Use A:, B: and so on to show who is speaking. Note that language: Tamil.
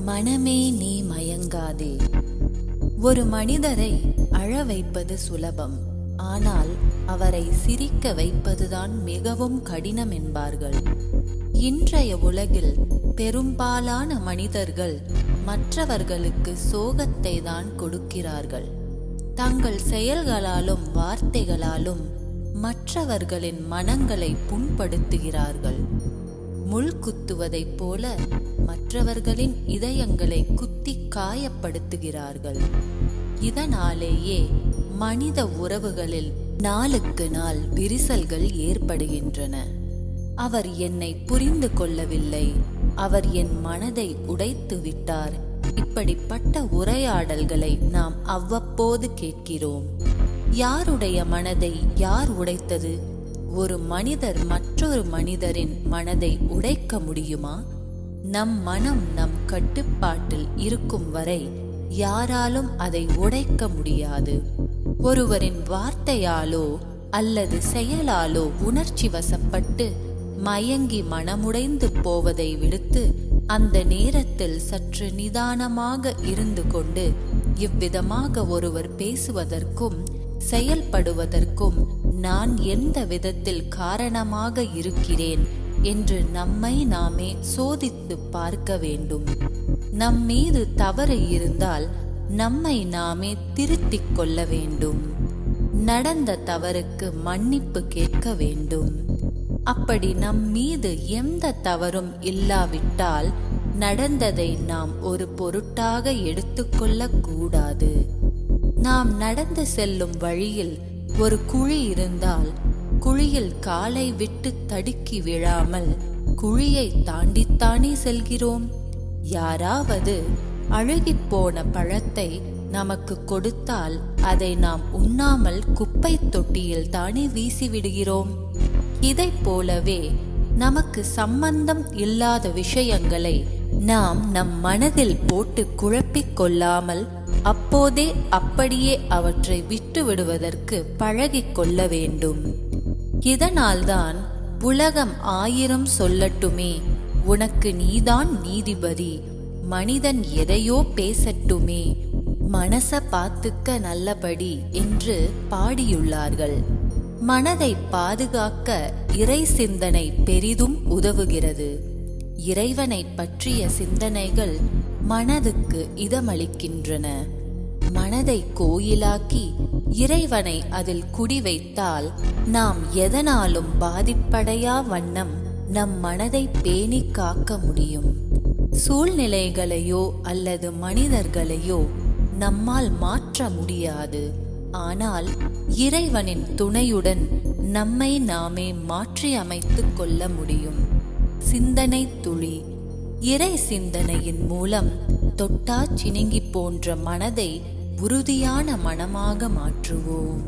A: மனமே நீ மயங்காதே. ஒரு மனிதரை அழ வைப்பது சுலபம், ஆனால் அவரை சிரிக்க வைப்பதுதான் மிகவும் கடினம் என்பார்கள். இன்றைய உலகில் பெரும்பாலான மனிதர்கள் மற்றவர்களுக்கு சோகத்தை தான் கொடுக்கிறார்கள். தங்கள் செயல்களாலும் வார்த்தைகளாலும் மற்றவர்களின் மனங்களை புண்படுத்துகிறார்கள். முள் குத்துவதைப் போல மற்றவர்களின் இதயங்களை குத்தி காயப்படுத்துகிறார்கள். இதனாலேயே மனித உறவுகளில் நாளுக்கு நாள் விரிசல்கள் ஏற்படுகின்றன. அவர் என்னை புரிந்து கொள்ளவில்லை, அவர் என் மனதை உடைத்து விட்டார். இப்படிப்பட்ட உரையாடல்களை நாம் அவ்வப்போது கேட்கிறோம். யாருடைய மனதை யார் உடைத்தது? ஒரு மனிதர் மற்றொரு மனிதரின் மனதை உடைக்க முடியுமா? நம் மனம் நம் கட்டுப்பாட்டில் இருக்கும் வரை யாராலும் அதை உடைக்க முடியாது. ஒருவரின் வார்த்தையாலோ அல்லது செயலாலோ உணர்ச்சி வசப்பட்டு மயங்கி மனமுடைந்து போவதை விடுத்து அந்த நேரத்தில் சற்று நிதானமாக இருந்து கொண்டு இவ்விதமாக ஒருவர் பேசுவதற்கும் செயல்படுவதற்கும் நான் எந்த விதத்தில் காரணமாக இருக்கிறேன் என்று நம்மை நாமே சோதித்து பார்க்க வேண்டும். நம் மீது தவறு இருந்தால் நம்மை நாமே திருத்திக் கொள்ள வேண்டும். நடந்த தவறுக்கு மன்னிப்பு கேட்க வேண்டும். அப்படி நம் மீது எந்த தவறும் இல்லாவிட்டால் நடந்ததை நாம் ஒரு பொருட்டாக எடுத்துக்கொள்ள கூடாது. நாம் நடந்து செல்லும் வழியில் ஒரு குழி இருந்தால் குழியில் காலை விட்டு தடுக்கி விழாமல் குழியை தாண்டித்தானே செல்கிறோம். யாராவது அழுகிப்போன பழத்தை நமக்கு கொடுத்தால் அதை நாம் உண்ணாமல் குப்பை தொட்டியில் தானே வீசிவிடுகிறோம். இதைப் போலவே நமக்கு சம்பந்தம் இல்லாத விஷயங்களை நாம் நம் மனதில் போட்டு குழப்பிக் கொள்ளாமல் அப்போதே அப்படியே அவற்றை விட்டு விடுவதற்கு பழகிக் கொள்ள வேண்டும். இதனால்தான் உலகம் 1000 சொல்லட்டுமே, உனக்கு நீதான் நீதிபதி, மனிதன் எதையோ பேசட்டுமே, மனச பாத்துக்க நல்லபடி என்று பாடியுள்ளார்கள். மனதை பாதுகாக்க இறை சிந்தனை பெரிதும் உதவுகிறது. இறைவனை பற்றிய சிந்தனைகள் மனதுக்கு இதமளிக்கின்றன. மனதை கோயிலாக்கி இறைவனை அதில் குடி வைத்தால் நாம் எதனாலும் பாதிப்படையா வண்ணம் நம் மனதை பேணி காக்க முடியும். சூழ்நிலைகளையோ அல்லது மனிதர்களையோ நம்மால் மாற்ற முடியாது. ஆனால் இறைவனின் துணையுடன் நம்மை நாமே மாற்றி அமைத்துக் கொள்ள முடியும். சிந்தனை துளி. இறை சிந்தனையின் மூலம் தொட்டா சினுங்கி போன்ற மனதை உறுதியான மனமாக மாற்றுவோம்.